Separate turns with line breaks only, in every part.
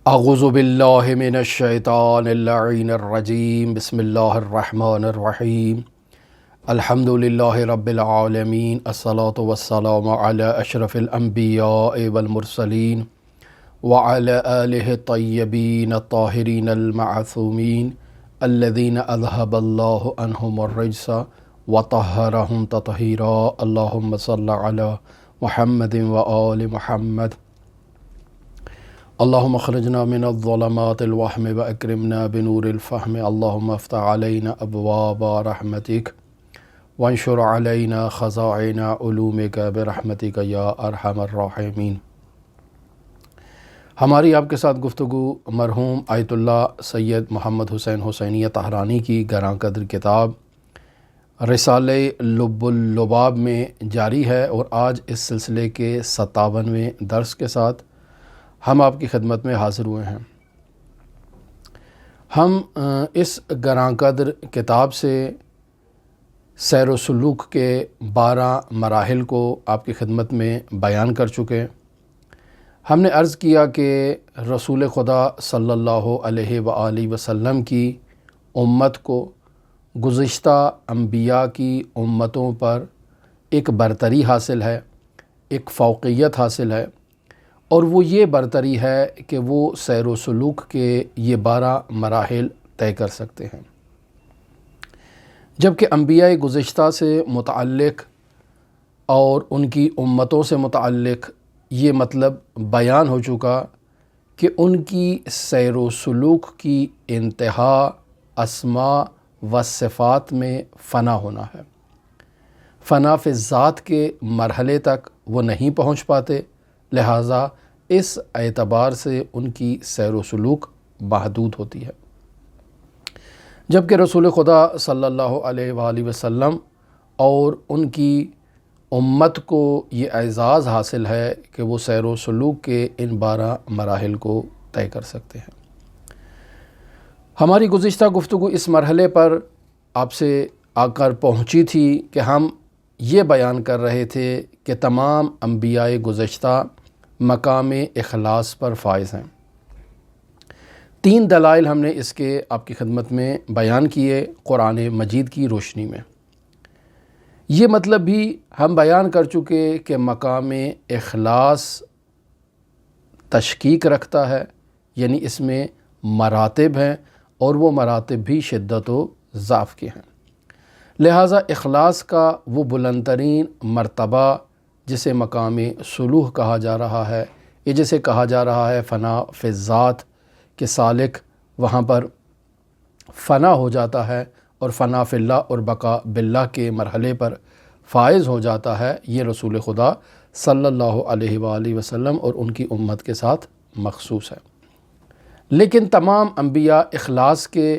اعوذ باللہ من الشیطان اللعین الرجیم، بسم اللہ الرحمن الرحیم، الحمد للہ رب العالمین، الصلاة والسلام علی اشرف الانبیاء والمرسلین وعلی آلہ الطیبین الطاہرین المعصومین الذین اذہب اللہ عنہم الرجس وطہرہم تطہیرا، اللہم صلی علی محمد وآل محمد، اللہم اخرجنا من الظلمات الوہم واکرمنا بنور الفہم، اللہم افتح علینا ابواب رحمتک وانشر علینا خزائن علومک برحمتک یا ارحم الراحمین۔ ہماری آپ کے ساتھ گفتگو مرحوم آیت اللہ سید محمد حسین حسینیہ طہرانی کی گراں قدر کتاب رسالہ لب اللباب میں جاری ہے، اور آج اس سلسلے کے 57ویں درس کے ساتھ ہم آپ کی خدمت میں حاضر ہوئے ہیں۔ ہم اس گراں قدر کتاب سے سیر و سلوک کے 12 مراحل کو آپ کی خدمت میں بیان کر چکے۔ ہم نے عرض کیا کہ رسول خدا صلی اللہ علیہ وآلہ وسلم کی امت کو گزشتہ انبیاء کی امتوں پر ایک برتری حاصل ہے، ایک فوقیت حاصل ہے، اور وہ یہ برتری ہے کہ وہ سیر و سلوک کے یہ 12 مراحل طے کر سکتے ہیں۔ جبکہ انبیاء گزشتہ سے متعلق اور ان کی امتوں سے متعلق یہ مطلب بیان ہو چکا کہ ان کی سیر و سلوک کی انتہا اسماء و صفات میں فنا ہونا ہے، فنا فی ذات کے مرحلے تک وہ نہیں پہنچ پاتے، لہٰذا اس اعتبار سے ان کی سیر و سلوک محدود ہوتی ہے۔ جبکہ رسول خدا صلی اللہ علیہ وآلہ وسلم اور ان کی امت کو یہ اعزاز حاصل ہے کہ وہ سیر و سلوک کے ان 12 مراحل کو طے کر سکتے ہیں۔ ہماری گزشتہ گفتگو اس مرحلے پر آپ سے آ کر پہنچی تھی کہ ہم یہ بیان کر رہے تھے کہ تمام انبیاء گزشتہ مقام اخلاص پر فائز ہیں۔ 3 دلائل ہم نے اس کے آپ کی خدمت میں بیان کیے قرآن مجید کی روشنی میں۔ یہ مطلب بھی ہم بیان کر چکے کہ مقام اخلاص تشکیک رکھتا ہے، یعنی اس میں مراتب ہیں، اور وہ مراتب بھی شدت و ضعف کے ہیں۔ لہٰذا اخلاص کا وہ بلند ترین مرتبہ جسے مقام صلوح کہا جا رہا ہے، یہ جسے کہا جا رہا ہے فنا فی ذات، کہ سالک وہاں پر فنا ہو جاتا ہے اور فنا فی اللہ اور بقا باللہ کے مرحلے پر فائز ہو جاتا ہے، یہ رسول خدا صلی اللہ علیہ وآلہ وسلم اور ان کی امت کے ساتھ مخصوص ہے۔ لیکن تمام انبیاء اخلاص کے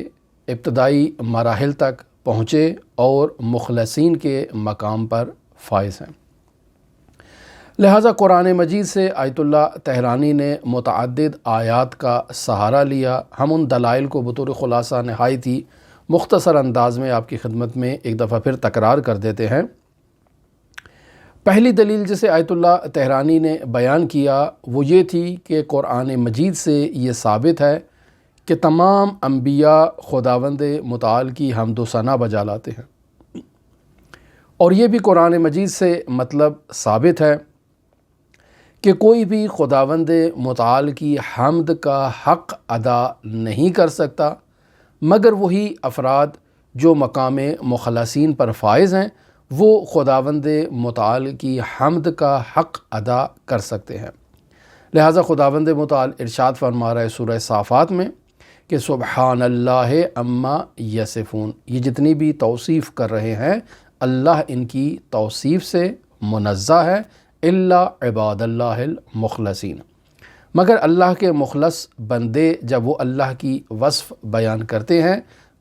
ابتدائی مراحل تک پہنچے اور مخلصین کے مقام پر فائز ہیں۔ لہٰذا قرآن مجید سے آیت اللہ طہرانی نے متعدد آیات کا سہارا لیا۔ ہم ان دلائل کو بطور خلاصہ نہایت ہی مختصر انداز میں آپ کی خدمت میں ایک دفعہ پھر تکرار کر دیتے ہیں۔ پہلی دلیل جسے آیت اللہ طہرانی نے بیان کیا وہ یہ تھی کہ قرآن مجید سے یہ ثابت ہے کہ تمام انبیاء خداوند متعال کی حمد و ثنا بجا لاتے ہیں، اور یہ بھی قرآن مجید سے مطلب ثابت ہے کہ کوئی بھی خداوند متعال کی حمد کا حق ادا نہیں کر سکتا مگر وہی افراد جو مقام مخلصین پر فائز ہیں، وہ خداوند متعال کی حمد کا حق ادا کر سکتے ہیں۔ لہٰذا خداوند متعال ارشاد فرما رہا ہے سورہ صافات میں کہ سبحان اللہ عما یصفون، یہ جتنی بھی توصیف کر رہے ہیں اللہ ان کی توصیف سے منزہ ہے، الا عباد اللہ المخلصین، مگر اللہ کے مخلص بندے جب وہ اللہ کی وصف بیان کرتے ہیں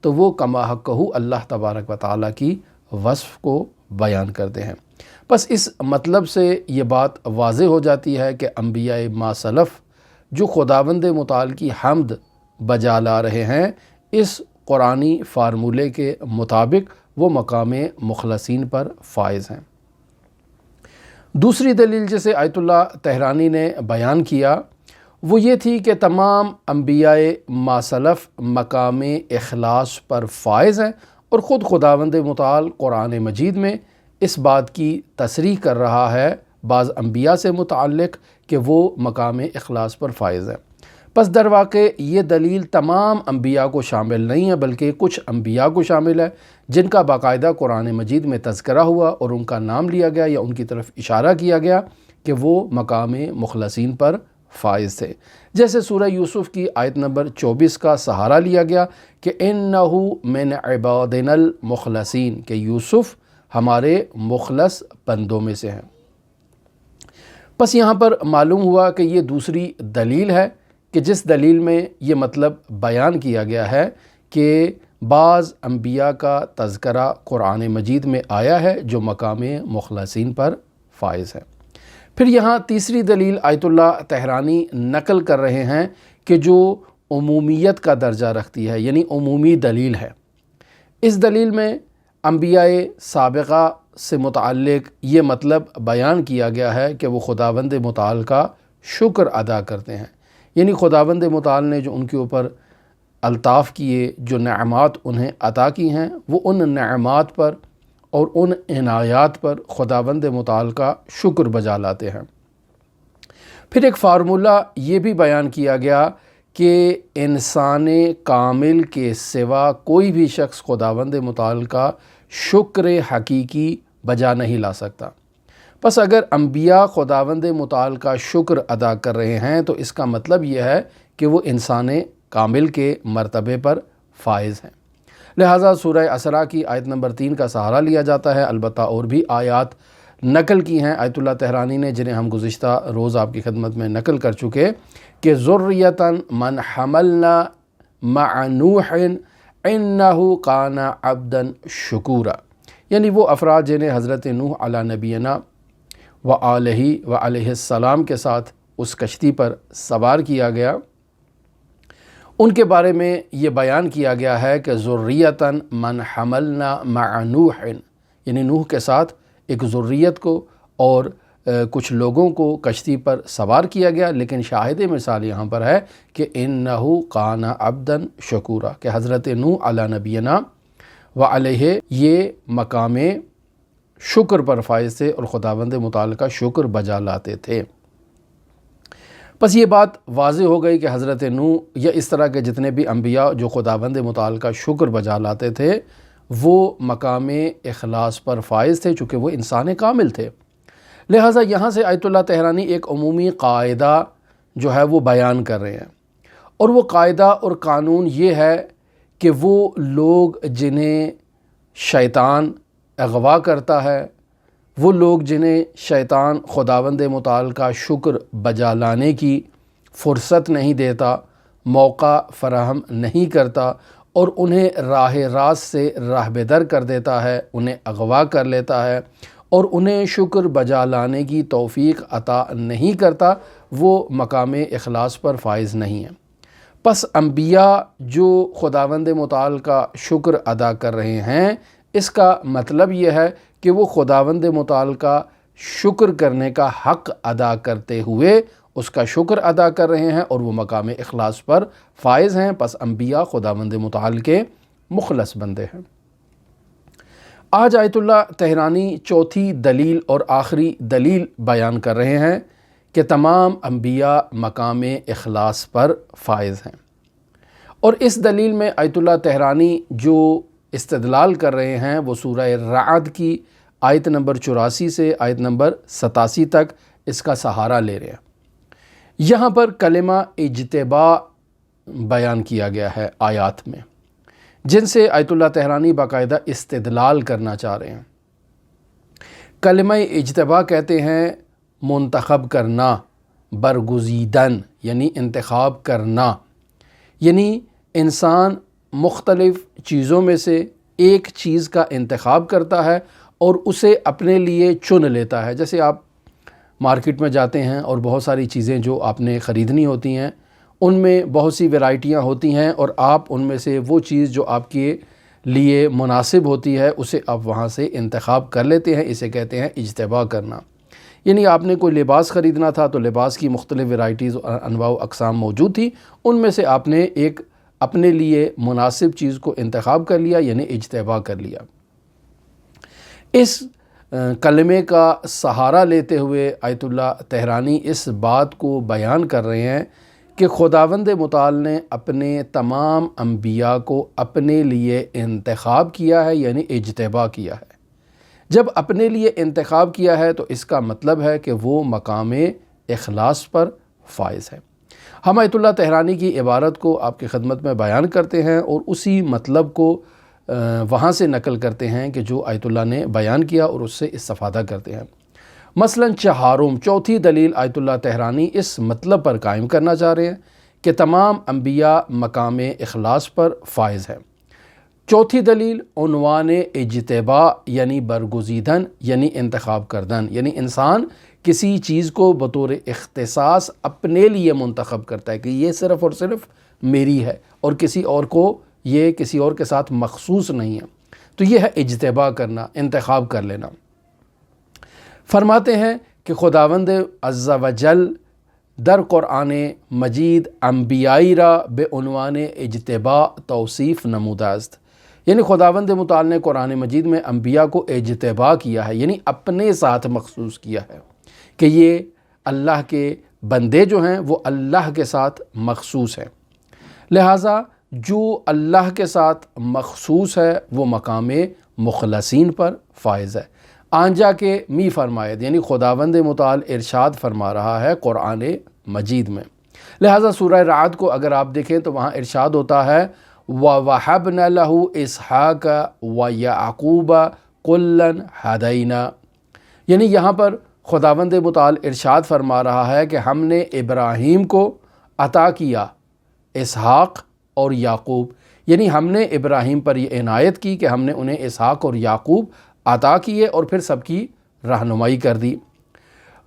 تو وہ کما حقہ اللہ تبارک و تعالیٰ کی وصف کو بیان کرتے ہیں۔ بس اس مطلب سے یہ بات واضح ہو جاتی ہے کہ انبیاء ما سلف جو خداوند متعال کی حمد بجا لا رہے ہیں، اس قرآنی فارمولے کے مطابق وہ مقام مخلصین پر فائز ہیں۔ دوسری دلیل جسے آیت اللہ طہرانی نے بیان کیا وہ یہ تھی کہ تمام انبیاء ماسلف مقام اخلاص پر فائز ہیں، اور خود خداوند متعال قرآن مجید میں اس بات کی تصریح کر رہا ہے بعض انبیاء سے متعلق کہ وہ مقام اخلاص پر فائز ہیں۔ پس در واقع یہ دلیل تمام انبیاء کو شامل نہیں ہے، بلکہ کچھ انبیاء کو شامل ہے جن کا باقاعدہ قرآن مجید میں تذکرہ ہوا اور ان کا نام لیا گیا یا ان کی طرف اشارہ کیا گیا کہ وہ مقام مخلصین پر فائز تھے۔ جیسے سورہ یوسف کی آیت نمبر 24 کا سہارا لیا گیا کہ اِنَّهُ مِنْ عِبَادِنَا الْمُخْلَصِينَ، کہ یوسف ہمارے مخلص بندوں میں سے ہیں۔ پس یہاں پر معلوم ہوا کہ یہ دوسری دلیل ہے کہ جس دلیل میں یہ مطلب بیان کیا گیا ہے کہ بعض انبیاء کا تذکرہ قرآن مجید میں آیا ہے جو مقام مخلصین پر فائز ہے۔ پھر یہاں تیسری دلیل آیت اللہ طحرانی نقل کر رہے ہیں کہ جو عمومیت کا درجہ رکھتی ہے، یعنی عمومی دلیل ہے۔ اس دلیل میں انبیاء سابقہ سے متعلق یہ مطلب بیان کیا گیا ہے کہ وہ خداوند متعال کا شکر ادا کرتے ہیں، یعنی خداوند متعال نے جو ان کے اوپر الطاف کیے، جو نعمات انہیں عطا کی ہیں، وہ ان نعمات پر اور ان عنایات پر خداوند متعال کا شکر بجا لاتے ہیں۔ پھر ایک فارمولہ یہ بھی بیان کیا گیا کہ انسان کامل کے سوا کوئی بھی شخص خداوند متعال کا شکر حقیقی بجا نہیں لا سکتا۔ پس اگر انبیاء خداوند متعال کا شکر ادا کر رہے ہیں تو اس کا مطلب یہ ہے کہ وہ انسان کامل کے مرتبے پر فائز ہیں۔ لہٰذا سورہ اسراء کی آیت نمبر 3 کا سہارا لیا جاتا ہے۔ البتہ اور بھی آیات نقل کی ہیں آیت اللہ طحرانی نے، جنہیں ہم گزشتہ روز آپ کی خدمت میں نقل کر چکے، کہ ذریۃ من حملنا مع نوح انہ کان عبدا شکورا، یعنی وہ افراد جنہیں حضرت نوح علی نبینا علیہ السلام کے ساتھ اس کشتی پر سوار کیا گیا، ان کے بارے میں یہ بیان کیا گیا ہے کہ ذریۃ من حملنا مع نوح، یعنی نوح کے ساتھ ایک ذریت کو اور کچھ لوگوں کو کشتی پر سوار کیا گیا، لیکن شاہد مثال یہاں پر ہے کہ انہ کان عبدا شکورا، کہ حضرت نوح علی نبینا علیہ یہ مقام شکر پر فائز تھے اور خداوند متعال کا شکر بجا لاتے تھے۔ پس یہ بات واضح ہو گئی کہ حضرت نوح یا اس طرح کے جتنے بھی انبیاء جو خداوند متعال کا شکر بجا لاتے تھے وہ مقام اخلاص پر فائز تھے، چونکہ وہ انسان کامل تھے۔ لہٰذا یہاں سے آیت اللہ طحرانی ایک عمومی قاعدہ جو ہے وہ بیان کر رہے ہیں، اور وہ قاعدہ اور قانون یہ ہے کہ وہ لوگ جنہیں شیطان اغوا کرتا ہے، وہ لوگ جنہیں شیطان خداوند متعال کا شکر بجا لانے کی فرصت نہیں دیتا، موقع فراہم نہیں کرتا، اور انہیں راہ راست سے راہبدر کر دیتا ہے، انہیں اغوا کر لیتا ہے اور انہیں شکر بجا لانے کی توفیق عطا نہیں کرتا، وہ مقام اخلاص پر فائز نہیں ہیں۔ پس انبیاء جو خداوند متعال کا شکر ادا کر رہے ہیں، اس کا مطلب یہ ہے کہ وہ خداوند متعال کا شکر کرنے کا حق ادا کرتے ہوئے اس کا شکر ادا کر رہے ہیں اور وہ مقام اخلاص پر فائز ہیں۔ پس انبیاء خداوند متعال کے مخلص بندے ہیں۔ آج آیت اللہ طحرانی چوتھی دلیل اور آخری دلیل بیان کر رہے ہیں کہ تمام انبیاء مقام اخلاص پر فائز ہیں، اور اس دلیل میں آیت اللہ طحرانی جو استدلال کر رہے ہیں وہ سورہ رعد کی آیت نمبر 84 سے آیت نمبر 87 تک اس کا سہارا لے رہے ہیں۔ یہاں پر کلمہ اجتباء بیان کیا گیا ہے آیات میں، جن سے آیت اللہ طحرانی باقاعدہ استدلال کرنا چاہ رہے ہیں۔ کلمہ اجتباء کہتے ہیں منتخب کرنا، برگزیدن یعنی انتخاب کرنا، یعنی انسان مختلف چیزوں میں سے ایک چیز کا انتخاب کرتا ہے اور اسے اپنے لیے چن لیتا ہے۔ جیسے آپ مارکیٹ میں جاتے ہیں اور بہت ساری چیزیں جو آپ نے خریدنی ہوتی ہیں، ان میں بہت سی ورائٹیاں ہوتی ہیں، اور آپ ان میں سے وہ چیز جو آپ کے لیے مناسب ہوتی ہے اسے آپ وہاں سے انتخاب کر لیتے ہیں، اسے کہتے ہیں اجتباء کرنا۔ یعنی آپ نے کوئی لباس خریدنا تھا تو لباس کی مختلف ورائٹیز اور انواع و اقسام موجود تھی، ان میں سے آپ نے ایک اپنے لیے مناسب چیز کو انتخاب کر لیا، یعنی اجتبا کر لیا۔ اس کلمے کا سہارا لیتے ہوئے آیت اللہ طحرانی اس بات کو بیان کر رہے ہیں کہ خداوند متعال نے اپنے تمام انبیاء کو اپنے لیے انتخاب کیا ہے، یعنی اجتبا کیا ہے۔ جب اپنے لیے انتخاب کیا ہے تو اس کا مطلب ہے کہ وہ مقام اخلاص پر فائز ہے۔ ہم آیت اللہ طحرانی کی عبارت کو آپ کی خدمت میں بیان کرتے ہیں اور اسی مطلب کو وہاں سے نقل کرتے ہیں کہ جو آیت اللہ نے بیان کیا اور اس سے استفادہ کرتے ہیں۔ مثلا چوتھی دلیل آیت اللہ طحرانی اس مطلب پر قائم کرنا چاہ رہے ہیں کہ تمام انبیاء مقام اخلاص پر فائز ہیں۔ چوتھی دلیل عنوان اجتبا یعنی برگزیدن، یعنی انتخاب کردن، یعنی انسان کسی چیز کو بطور اختصاص اپنے لیے منتخب کرتا ہے کہ یہ صرف اور صرف میری ہے اور کسی اور کو یہ کسی اور کے ساتھ مخصوص نہیں ہے، تو یہ ہے اجتبا کرنا، انتخاب کر لینا۔ فرماتے ہیں کہ خداوند عز و جل در قرآن مجید انبیائی را بے عنوان اجتبا توصیف نموده است، یعنی خداوند متعال نے قرآن مجید میں انبیاء کو اجتبا کیا ہے، یعنی اپنے ساتھ مخصوص کیا ہے کہ یہ اللہ کے بندے جو ہیں وہ اللہ کے ساتھ مخصوص ہیں، لہٰذا جو اللہ کے ساتھ مخصوص ہے وہ مقام مخلصین پر فائز ہے۔ آنجا کے می فرمائد، یعنی خداوند متعال ارشاد فرما رہا ہے قرآن مجید میں، لہٰذا سورہ رعد کو اگر آپ دیکھیں تو وہاں ارشاد ہوتا ہے وَوَهَبْنَا لَهُ إِسْحَاقَ وَيَعْقُوبَ كُلًّا هَدَيْنَا، یعنی یہاں پر خداوند متعال ارشاد فرما رہا ہے کہ ہم نے ابراہیم کو عطا کیا اسحاق اور یعقوب، یعنی ہم نے ابراہیم پر یہ عنایت کی کہ ہم نے انہیں اسحاق اور یعقوب عطا کیے اور پھر سب کی رہنمائی کر دی۔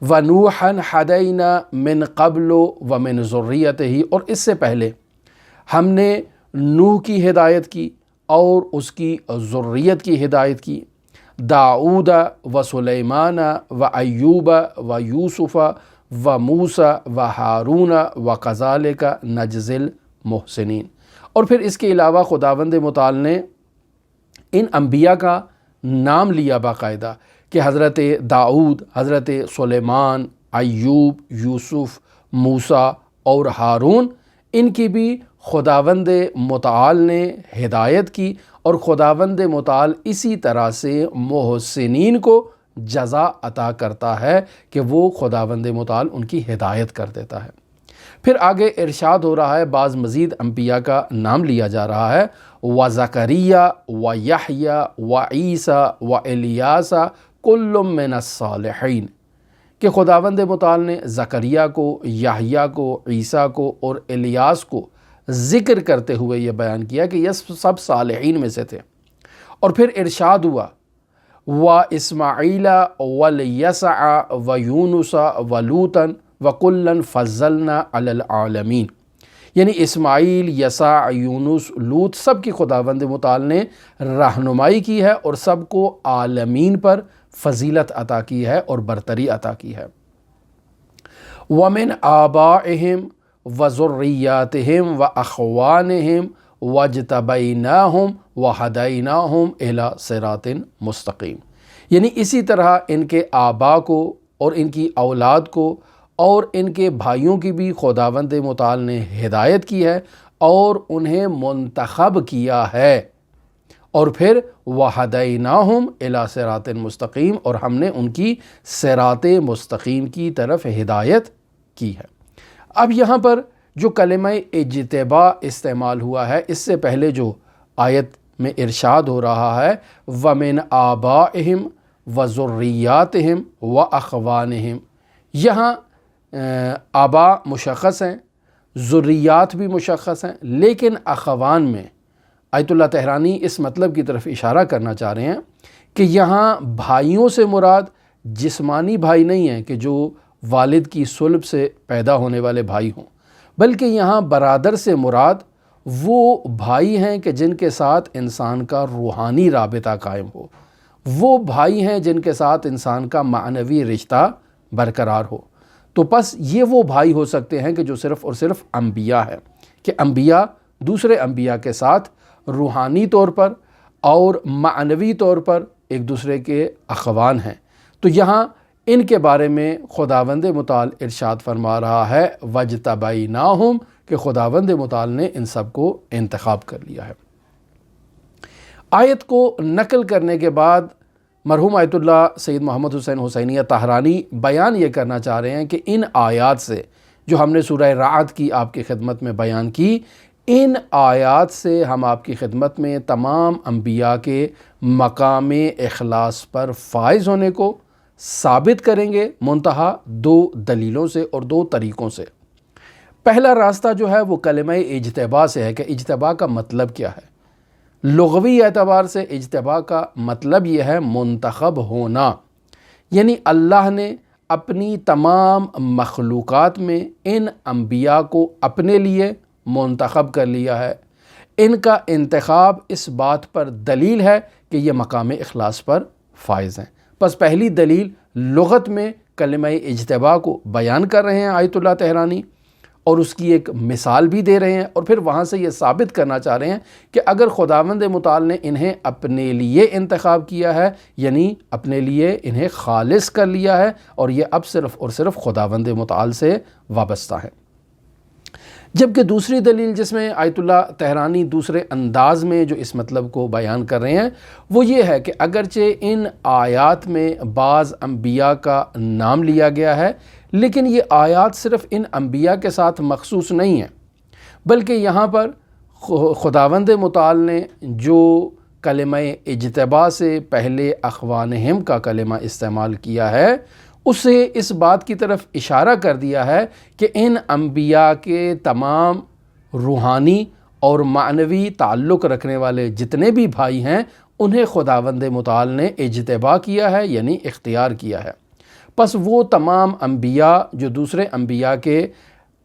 وَنُوحًا هَدَيْنَا مِن قَبْلُ وَمِن ذُرِّيَّتِهِ، اور اس سے پہلے ہم نے نوح کی ہدایت کی اور اس کی ذریت کی ہدایت کی، داؤد و سلیمان و ایوب و یوسف و موسیٰ و ہارون و کذالک نجزی المحسنین، اور پھر اس کے علاوہ خداوند متعال نے ان انبیاء کا نام لیا باقاعدہ کہ حضرت داؤد، حضرت سلیمان، ایوب، یوسف، موسیٰ اور ہارون، ان کی بھی خداوند متعال نے ہدایت کی، اور خداوند متعال اسی طرح سے محسنین کو جزا عطا کرتا ہے کہ وہ خداوند متعال ان کی ہدایت کر دیتا ہے۔ پھر آگے ارشاد ہو رہا ہے، بعض مزید انبیاء کا نام لیا جا رہا ہے، وَزَكَرِيَّا وَيَحْيَا وَعِيسَى وَإِلْيَاسَ كُلٌّ مِّنَ الصَّالِحِينَ، کہ خداوند متعال نے زکریا کو، یحییٰ کو، عیسیٰ کو اور الیاس کو ذکر کرتے ہوئے یہ بیان کیا کہ یہ سب صالحین میں سے تھے، اور پھر ارشاد ہوا وَإِسْمَاعِيلَ وَالْيَسَعَ وَيُونُسَ وَلُوطًا وَكُلًّا فَضَّلْنَا عَلَى الْعَالَمِينَ، یعنی اسماعیل، یسع، یونس، لوط سب کی خداوند متعال نے رہنمائی کی ہے اور سب کو عالمین پر فضیلت عطا کی ہے اور برتری عطا کی ہے۔ وَمِنْ آبَائِهِمْ وَذُرِّيَّاتِهِمْ وَأَخْوَانِهِمْ وَاجْتَبَيْنَاهُمْ وَهَدَيْنَاهُمْ إِلَى صِرَاطٍ مستقیم، یعنی اسی طرح ان کے آبا کو اور ان کی اولاد کو اور ان کے بھائیوں کی بھی خداوند متعال نے ہدایت کی ہے اور انہیں منتخب کیا ہے، اور پھر وَهَدَيْنَاهُمْ إِلَى صِرَاطٍ مستقیم، اور ہم نے ان کی صراط مستقیم کی طرف ہدایت کی ہے۔ اب یہاں پر جو کلمہ اجتبا استعمال ہوا ہے، اس سے پہلے جو آیت میں ارشاد ہو رہا ہے وَمِنْ آبَائِهِمْ وَذُرِّيَّاتِهِمْ وَأَخْوَانِهِمْ، یہاں آبا مشخص ہیں، ذریات بھی مشخص ہیں، لیکن اخوان میں آیت اللہ طحرانی اس مطلب کی طرف اشارہ کرنا چاہ رہے ہیں کہ یہاں بھائیوں سے مراد جسمانی بھائی نہیں ہیں کہ جو والد کی صلب سے پیدا ہونے والے بھائی ہوں، بلکہ یہاں برادر سے مراد وہ بھائی ہیں کہ جن کے ساتھ انسان کا روحانی رابطہ قائم ہو، وہ بھائی ہیں جن کے ساتھ انسان کا معنوی رشتہ برقرار ہو۔ تو پس یہ وہ بھائی ہو سکتے ہیں کہ جو صرف اور صرف انبیاء ہیں، کہ انبیاء دوسرے انبیاء کے ساتھ روحانی طور پر اور معنوی طور پر ایک دوسرے کے اخوان ہیں۔ تو یہاں ان کے بارے میں خداوند متعال ارشاد فرما رہا ہے وَاجْتَبَيْنَاهُمْ، کہ خداوند متعال نے ان سب کو انتخاب کر لیا ہے۔ آیت کو نقل کرنے کے بعد مرحوم آیت اللہ سید محمد حسین حسینیہ طاہرانی بیان یہ کرنا چاہ رہے ہیں کہ ان آیات سے جو ہم نے سورہ رعد کی آپ کی خدمت میں بیان کی، ان آیات سے ہم آپ کی خدمت میں تمام انبیاء کے مقام اخلاص پر فائز ہونے کو ثابت کریں گے، منتہا 2 دلیلوں سے اور 2 طریقوں سے۔ پہلا راستہ جو ہے وہ کلمہ اجتباء سے ہے کہ اجتباء کا مطلب کیا ہے۔ لغوی اعتبار سے اجتباء کا مطلب یہ ہے منتخب ہونا، یعنی اللہ نے اپنی تمام مخلوقات میں ان انبیاء کو اپنے لیے منتخب کر لیا ہے۔ ان کا انتخاب اس بات پر دلیل ہے کہ یہ مقام اخلاص پر فائز ہیں۔ پس پہلی دلیل لغت میں کلمہ اجتباء کو بیان کر رہے ہیں آیت اللہ طاہرانی، اور اس کی ایک مثال بھی دے رہے ہیں، اور پھر وہاں سے یہ ثابت کرنا چاہ رہے ہیں کہ اگر خداوند متعال نے انہیں اپنے لیے انتخاب کیا ہے، یعنی اپنے لیے انہیں خالص کر لیا ہے، اور یہ اب صرف اور صرف خداوند متعال سے وابستہ ہے۔ جبکہ دوسری دلیل جس میں آیت اللہ طاہرانی دوسرے انداز میں جو اس مطلب کو بیان کر رہے ہیں وہ یہ ہے کہ اگرچہ ان آیات میں بعض انبیاء کا نام لیا گیا ہے، لیکن یہ آیات صرف ان انبیاء کے ساتھ مخصوص نہیں ہیں، بلکہ یہاں پر خداوند متعال نے جو کلمہ اجتباء سے پہلے اخوانہم کا کلمہ استعمال کیا ہے، اسے اس بات کی طرف اشارہ کر دیا ہے کہ ان انبیاء کے تمام روحانی اور معنوی تعلق رکھنے والے جتنے بھی بھائی ہیں انہیں خداوند متعال نے اجتباء کیا ہے، یعنی اختیار کیا ہے۔ پس وہ تمام انبیاء جو دوسرے انبیاء کے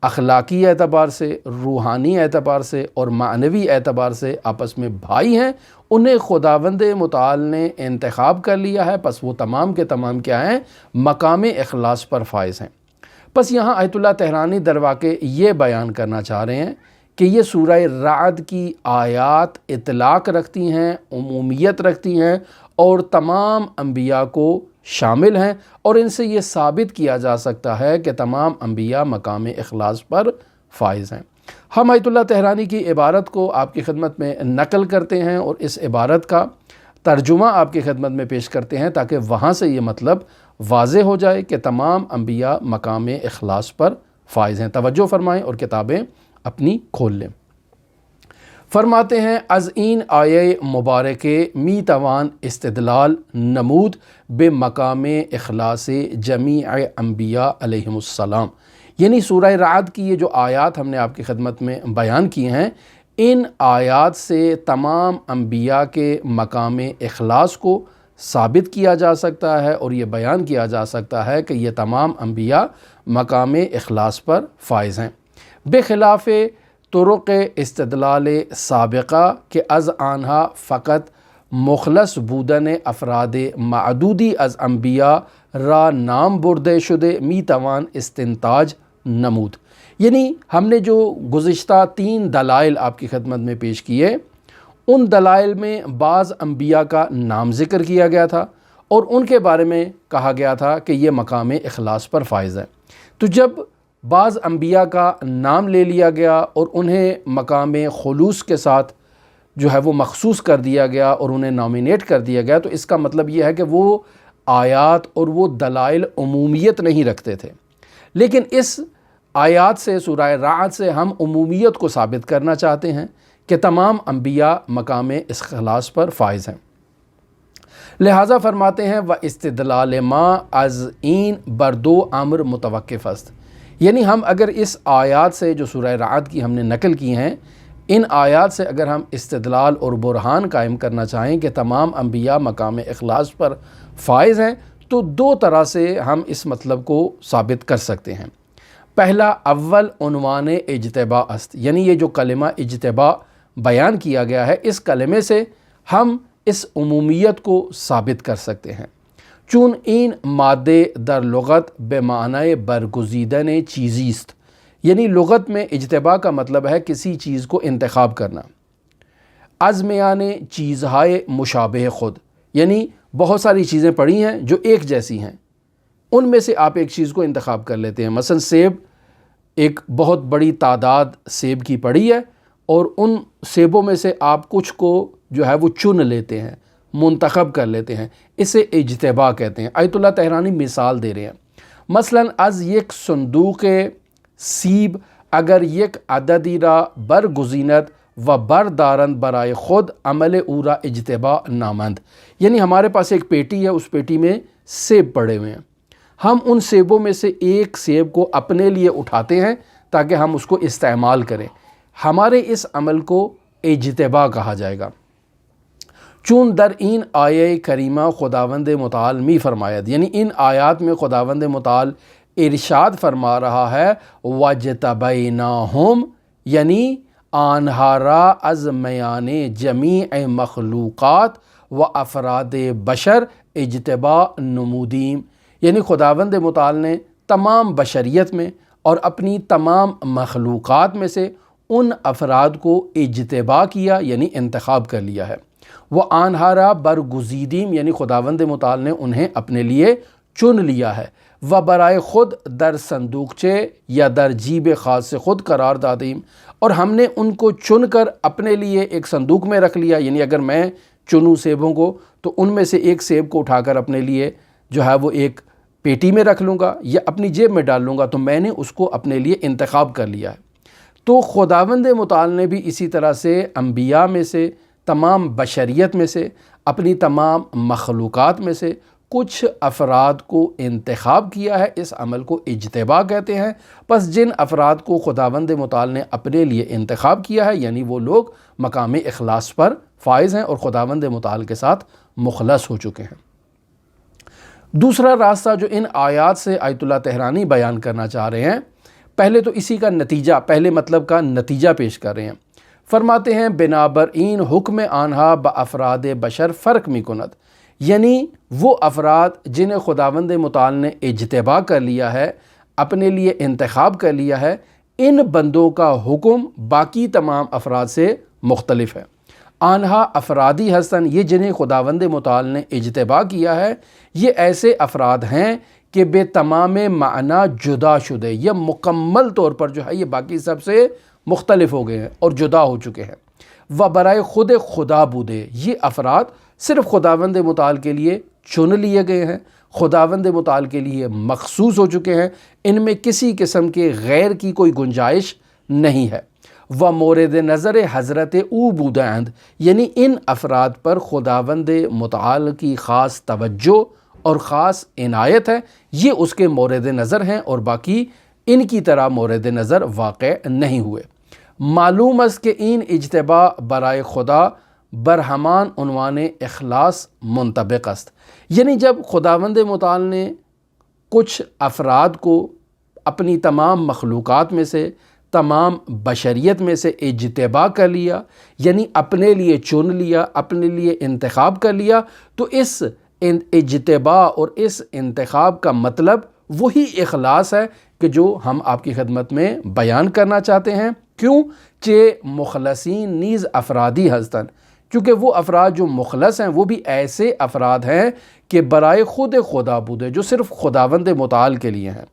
اخلاقی اعتبار سے، روحانی اعتبار سے اور معنوی اعتبار سے آپس میں بھائی ہیں، انہیں خداوند متعال نے انتخاب کر لیا ہے۔ پس وہ تمام کے تمام کیا ہیں؟ مقام اخلاص پر فائز ہیں۔ پس یہاں آیت اللہ طاہرانی در واقع یہ بیان کرنا چاہ رہے ہیں کہ یہ سورہ رعد کی آیات اطلاق رکھتی ہیں، عمومیت رکھتی ہیں اور تمام انبیاء کو شامل ہیں، اور ان سے یہ ثابت کیا جا سکتا ہے کہ تمام انبیاء مقام اخلاص پر فائز ہیں۔ ہم آیت اللہ طاہرانی کی عبارت کو آپ کی خدمت میں نقل کرتے ہیں اور اس عبارت کا ترجمہ آپ کی خدمت میں پیش کرتے ہیں تاکہ وہاں سے یہ مطلب واضح ہو جائے کہ تمام انبیاء مقام اخلاص پر فائز ہیں۔ توجہ فرمائیں اور کتابیں اپنی کھول لیں۔ فرماتے ہیں از این آیے مبارکے می توان استدلال نمود بے مقام اخلاص جمیع انبیاء علیہم السلام، یعنی سورہ رعد کی یہ جو آیات ہم نے آپ کی خدمت میں بیان کی ہیں، ان آیات سے تمام انبیاء کے مقام اخلاص کو ثابت کیا جا سکتا ہے اور یہ بیان کیا جا سکتا ہے کہ یہ تمام انبیاء مقام اخلاص پر فائز ہیں، بخلاف طرق استدلال سابقہ کہ از آنہا فقط مخلص بودن افراد معدودی از انبیاء را نام برده شده می توان استنتاج نمود، یعنی ہم نے جو گزشتہ 3 دلائل آپ کی خدمت میں پیش کیے، ان دلائل میں بعض انبیاء کا نام ذکر کیا گیا تھا اور ان کے بارے میں کہا گیا تھا کہ یہ مقام اخلاص پر فائز ہے۔ تو جب بعض انبیاء کا نام لے لیا گیا اور انہیں مقام خلوص کے ساتھ جو ہے وہ مخصوص کر دیا گیا اور انہیں نامینیٹ کر دیا گیا، تو اس کا مطلب یہ ہے کہ وہ آیات اور وہ دلائل عمومیت نہیں رکھتے تھے، لیکن اس آیات سے، سورہ رعد سے ہم عمومیت کو ثابت کرنا چاہتے ہیں کہ تمام انبیاء مقام اخلاص پر فائز ہیں۔ لہٰذا فرماتے ہیں وَاستدلال ما از این بردو امر متوقف است، یعنی ہم اگر اس آیات سے جو سورہ رعد کی ہم نے نقل کی ہیں، ان آیات سے اگر ہم استدلال اور برہان قائم کرنا چاہیں کہ تمام انبیاء مقام اخلاص پر فائز ہیں، تو 2 طرح سے ہم اس مطلب کو ثابت کر سکتے ہیں۔ پہلا، اول عنوان اجتباء است، یعنی یہ جو کلمہ اجتباء بیان کیا گیا ہے، اس کلمے سے ہم اس عمومیت کو ثابت کر سکتے ہیں، چون این مادے در لغت بے معنی برگزیدن چیزی است، یعنی لغت میں اجتبا کا مطلب ہے کسی چیز کو انتخاب کرنا۔ از میان چیزہائے مشابہ خود، یعنی بہت ساری چیزیں پڑی ہیں جو ایک جیسی ہیں، ان میں سے آپ ایک چیز کو انتخاب کر لیتے ہیں۔ مثلا سیب، ایک بہت بڑی تعداد سیب کی پڑی ہے اور ان سیبوں میں سے آپ کچھ کو جو ہے وہ چن لیتے ہیں، منتخب کر لیتے ہیں، اسے اجتبا کہتے ہیں۔ آیت اللہ تہرانی مثال دے رہے ہیں، مثلا از یک صندوق سیب اگر یک عددی را برگزیند و بردارند برائے خود عمل او را اجتبا نامند، یعنی ہمارے پاس ایک پیٹی ہے، اس پیٹی میں سیب پڑے ہوئے ہیں، ہم ان سیبوں میں سے ایک سیب کو اپنے لیے اٹھاتے ہیں تاکہ ہم اس کو استعمال کریں، ہمارے اس عمل کو اجتبا کہا جائے گا۔ چون در این آیہ کریمہ خداوند متعال می فرماید، یعنی ان آیات میں خداوند متعال ارشاد فرما رہا ہے وَجْتَبَيْنَاهُمْ، یعنی آنہا را از میان جمیع مخلوقات و افراد بشر اجتبا نمودیم، یعنی خداوند متعال نے تمام بشریت میں اور اپنی تمام مخلوقات میں سے ان افراد کو اجتبا کیا، یعنی انتخاب کر لیا ہے۔ وہ آنہا را برگزیدیم، یعنی خداوند متعال نے انہیں اپنے لیے چن لیا ہے۔ و برائے خود در صندوقچے یا در جیب خاص خود قرار دادیم، اور ہم نے ان کو چن کر اپنے لیے ایک صندوق میں رکھ لیا، یعنی اگر میں چنوں سیبوں کو تو ان میں سے ایک سیب کو اٹھا کر اپنے لیے جو ہے وہ ایک پیٹی میں رکھ لوں گا یا اپنی جیب میں ڈال لوں گا، تو میں نے اس کو اپنے لیے انتخاب کر لیا ہے۔ تو خداوند متعال نے بھی اسی طرح سے انبیاء میں سے، تمام بشریت میں سے، اپنی تمام مخلوقات میں سے کچھ افراد کو انتخاب کیا ہے، اس عمل کو اجتبا کہتے ہیں۔ پس جن افراد کو خداوند متعال نے اپنے لیے انتخاب کیا ہے، یعنی وہ لوگ مقام اخلاص پر فائز ہیں اور خداوند متعال کے ساتھ مخلص ہو چکے ہیں۔ دوسرا راستہ جو ان آیات سے آیت اللہ تہرانی بیان کرنا چاہ رہے ہیں، پہلے تو اسی کا نتیجہ، پہلے مطلب کا نتیجہ پیش کر رہے ہیں۔ فرماتے ہیں بنابر این حکم آنہا با افراد بشر فرق می کند، یعنی وہ افراد جنہیں خداوند متعال نے اجتبا کر لیا ہے، اپنے لیے انتخاب کر لیا ہے، ان بندوں کا حکم باقی تمام افراد سے مختلف ہے۔ آنہا افرادی ہستن، یہ جنہیں خداوند متعال نے اجتبا کیا ہے، یہ ایسے افراد ہیں کہ بے تمام معنی جدا شدے، یہ مکمل طور پر جو ہے یہ باقی سب سے مختلف ہو گئے ہیں اور جدا ہو چکے ہیں۔ و برائے خود خدا بودے، یہ افراد صرف خداوند متعال کے لیے چن لیے گئے ہیں، خداوند متعال کے لیے مخصوص ہو چکے ہیں، ان میں کسی قسم کے غیر کی کوئی گنجائش نہیں ہے۔ و مورد نظر حضرت او بودند، یعنی ان افراد پر خداوند متعال کی خاص توجہ اور خاص عنایت ہے، یہ اس کے مورد نظر ہیں اور باقی ان کی طرح مورد نظر واقع نہیں ہوئے۔ معلوم است کہ این اجتبا برائے خدا برہمان عنوان اخلاص منطبق است، یعنی جب خداوند متعال نے کچھ افراد کو اپنی تمام مخلوقات میں سے، تمام بشریت میں سے اجتبا کر لیا، یعنی اپنے لیے چن لیا، اپنے لیے انتخاب کر لیا، تو اس اجتبا اور اس انتخاب کا مطلب وہی اخلاص ہے کہ جو ہم آپ کی خدمت میں بیان کرنا چاہتے ہیں۔ کیوں؟ چہ مخلصین نیز افرادی ہستن، کیونکہ وہ افراد جو مخلص ہیں وہ بھی ایسے افراد ہیں کہ برائے خود خدا بودے، جو صرف خداوند متعال کے لیے ہیں،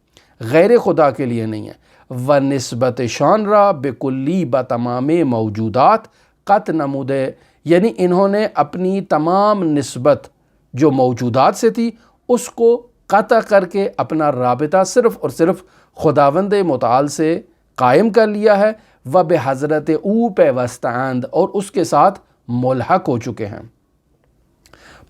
غیر خدا کے لیے نہیں ہیں۔ و نسبت شان را بکلی بتمام موجودات قط نمودے، یعنی انہوں نے اپنی تمام نسبت جو موجودات سے تھی اس کو قطع کر کے اپنا رابطہ صرف اور صرف خداوند متعال سے قائم کر لیا ہے۔ و بحضرت او پیوستند، اور اس کے ساتھ ملحق ہو چکے ہیں۔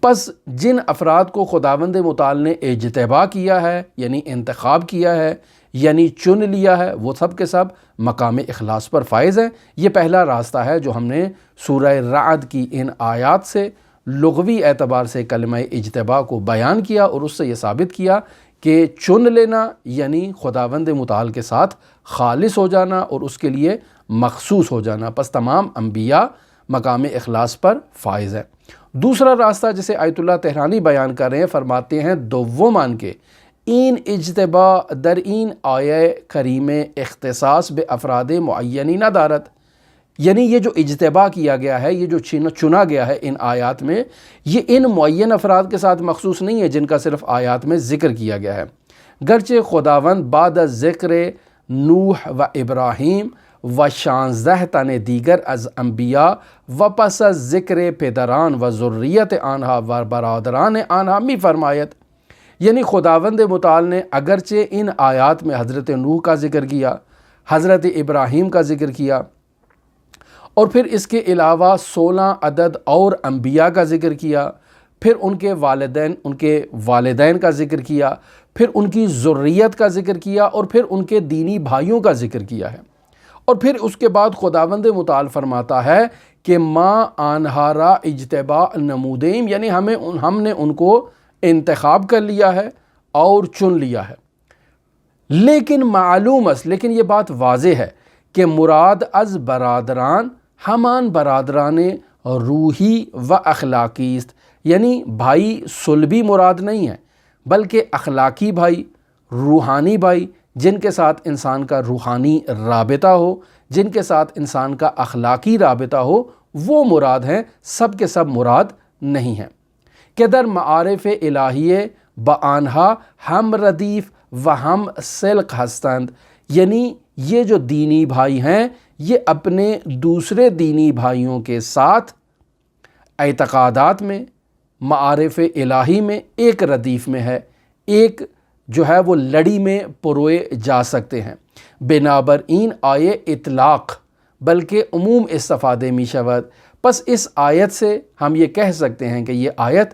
پس جن افراد کو خداوند متعال نے اجتبا کیا ہے، یعنی انتخاب کیا ہے، یعنی چن لیا ہے، وہ سب کے سب مقام اخلاص پر فائز ہیں۔ یہ پہلا راستہ ہے جو ہم نے سورہ رعد کی ان آیات سے لغوی اعتبار سے کلمہ اجتبا کو بیان کیا اور اس سے یہ ثابت کیا کہ چن لینا یعنی خداوند متعال کے ساتھ خالص ہو جانا اور اس کے لیے مخصوص ہو جانا۔ پس تمام انبیاء مقام اخلاص پر فائز ہیں۔ دوسرا راستہ جسے آیت اللہ تہرانی بیان کر رہے ہیں، فرماتے ہیں دومان کے این اجتباع در این آیہ کریم اختصاص بے افراد معینی نہ دارت، یعنی یہ جو اجتباع کیا گیا ہے، یہ جو چنا گیا ہے ان آیات میں، یہ ان معین افراد کے ساتھ مخصوص نہیں ہے جن کا صرف آیات میں ذکر کیا گیا ہے، گرچہ خداوند بعد از ذکر نوح و ابراہیم و 16 تن دیگر از انبیاء و پس از ذکر پدران و ذریت آنہا و برادران آنہا می فرمایت، یعنی خداوند متعال نے اگرچہ ان آیات میں حضرت نوح کا ذکر کیا، حضرت ابراہیم کا ذکر کیا، اور پھر اس کے علاوہ 16 عدد اور انبیاء کا ذکر کیا، پھر ان کے والدین کا ذکر کیا، پھر ان کی ذریت کا ذکر کیا، اور پھر ان کے دینی بھائیوں کا ذکر کیا ہے، اور پھر اس کے بعد خداوند متعال فرماتا ہے کہ ما آنہارا اجتباع نمودیم، یعنی ہم نے ان کو انتخاب کر لیا ہے اور چن لیا ہے، لیکن معلوم است، لیکن یہ بات واضح ہے کہ مراد از برادران ہمان برادران روحی و اخلاقی است، یعنی بھائی صلبی مراد نہیں ہے بلکہ اخلاقی بھائی، روحانی بھائی، جن کے ساتھ انسان کا روحانی رابطہ ہو، جن کے ساتھ انسان کا اخلاقی رابطہ ہو، وہ مراد ہیں، سب کے سب مراد نہیں ہیں، کہ در معارف الہیہ بآنہا ہم ردیف و ہم سلق ہستند، یعنی یہ جو دینی بھائی ہیں یہ اپنے دوسرے دینی بھائیوں کے ساتھ اعتقادات میں، معارف الہی میں ایک ردیف میں ہے، ایک جو ہے وہ لڑی میں پروئے جا سکتے ہیں، بنابر این آیے اطلاق بلکہ عموم استفادے می شود، پس اس آیت سے ہم یہ کہہ سکتے ہیں کہ یہ آیت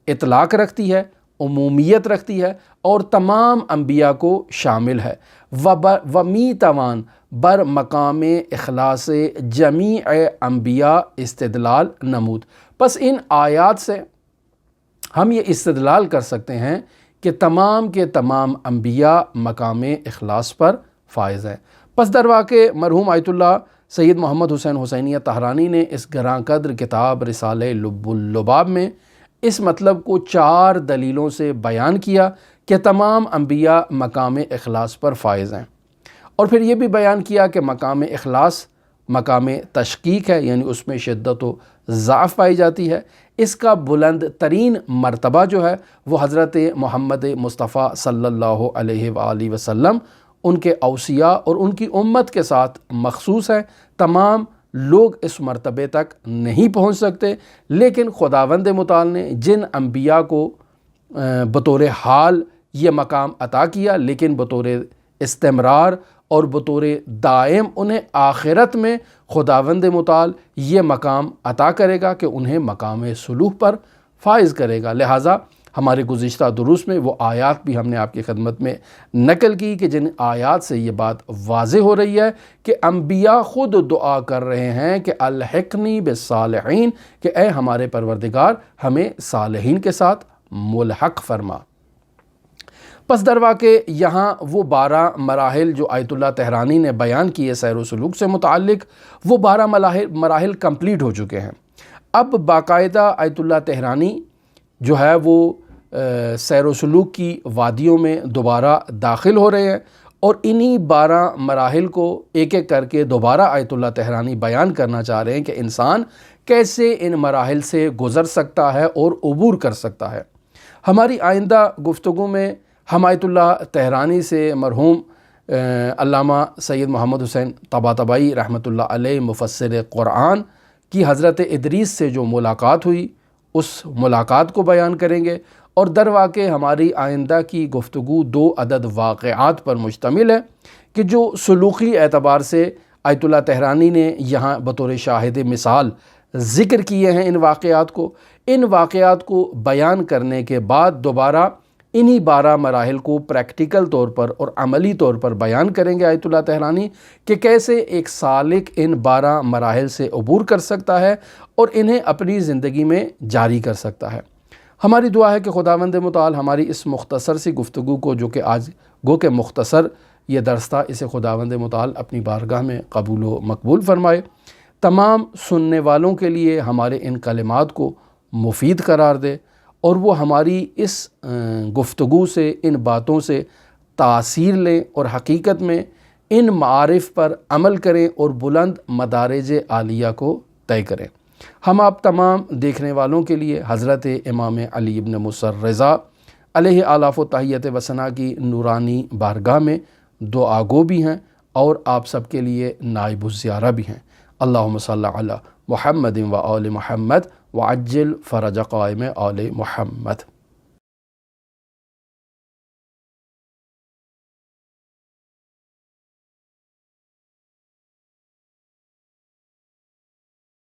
اطلاق رکھتی ہے، عمومیت رکھتی ہے، اور تمام انبیاء کو شامل ہے، و می توان بر مقام اخلاص جمیع انبیاء استدلال نمود، پس ان آیات سے ہم یہ استدلال کر سکتے ہیں کہ تمام کے تمام انبیاء مقام اخلاص پر فائز ہیں۔ پس در واقع مرحوم آیت اللہ سید محمد حسین حسینیہ طہرانی نے اس گراں قدر کتاب رسالہ لب اللباب میں اس مطلب کو 4 دلیلوں سے بیان کیا کہ تمام انبیاء مقام اخلاص پر فائز ہیں، اور پھر یہ بھی بیان کیا کہ مقام اخلاص مقام تشقیق ہے، یعنی اس میں شدت و ضعف پائی جاتی ہے، اس کا بلند ترین مرتبہ جو ہے وہ حضرت محمد مصطفیٰ صلی اللہ علیہ وآلہ وسلم، ان کے اوصیاء اور ان کی امت کے ساتھ مخصوص ہے، تمام لوگ اس مرتبے تک نہیں پہنچ سکتے، لیکن خداوند متعال نے جن انبیاء کو بطور حال یہ مقام عطا کیا، لیکن بطور استمرار اور بطور دائم انہیں آخرت میں خداوند متعال یہ مقام عطا کرے گا کہ انہیں مقام صلوح پر فائز کرے گا۔ لہٰذا ہمارے گزشتہ دروس میں وہ آیات بھی ہم نے آپ کی خدمت میں نقل کی کہ جن آیات سے یہ بات واضح ہو رہی ہے کہ انبیاء خود دعا کر رہے ہیں کہ الحقنی بالصالحین، کہ اے ہمارے پروردگار ہمیں صالحین کے ساتھ ملحق فرما۔ پس در واقع یہاں وہ 12 مراحل جو آیت اللہ تہرانی نے بیان کیے سیر و سلوک سے متعلق، وہ 12 مراحل کمپلیٹ ہو چکے ہیں۔ اب باقاعدہ آیت اللہ تہرانی جو ہے وہ سیر و سلوک کی وادیوں میں دوبارہ داخل ہو رہے ہیں، اور انہی 12 مراحل کو ایک ایک کر کے دوبارہ آیت اللہ تہرانی بیان کرنا چاہ رہے ہیں کہ انسان کیسے ان مراحل سے گزر سکتا ہے اور عبور کر سکتا ہے۔ ہماری آئندہ گفتگو میں ہم آیت اللہ تہرانی سے مرحوم علامہ سید محمد حسین طباطبائی رحمۃ اللہ علیہ مفسر قرآن کی حضرت ادریس سے جو ملاقات ہوئی اس ملاقات کو بیان کریں گے، اور در واقع ہماری آئندہ کی گفتگو 2 عدد واقعات پر مشتمل ہے کہ جو سلوکی اعتبار سے آیت اللہ تہرانی نے یہاں بطور شاہد مثال ذکر کیے ہیں۔ ان واقعات کو بیان کرنے کے بعد دوبارہ انہی 12 مراحل کو پریکٹیکل طور پر اور عملی طور پر بیان کریں گے آیت اللہ تہرانی کہ کیسے ایک سالک ان 12 مراحل سے عبور کر سکتا ہے اور انہیں اپنی زندگی میں جاری کر سکتا ہے۔ ہماری دعا ہے کہ خداوند متعال ہماری اس مختصر سی گفتگو کو، جو کہ آج گو کہ مختصر یہ درس تھا، اسے خداوند متعال اپنی بارگاہ میں قبول و مقبول فرمائے۔ تمام سننے والوں کے لیے ہمارے ان کلمات کو مفید قرار دے، اور وہ ہماری اس گفتگو سے، ان باتوں سے تاثیر لیں اور حقیقت میں ان معارف پر عمل کریں اور بلند مدارج عالیہ کو طے کریں۔ ہم آپ تمام دیکھنے والوں کے لیے حضرت امام علی ابن موسیٰ الرضا علیہ آلاف و تحیت و ثنا کی نورانی بارگاہ میں دعا گو بھی ہیں اور آپ سب کے لیے نائب الزیارہ بھی ہیں۔ اللہم صلی علی محمد و آل محمد وعجل فرج قائم آل محمد۔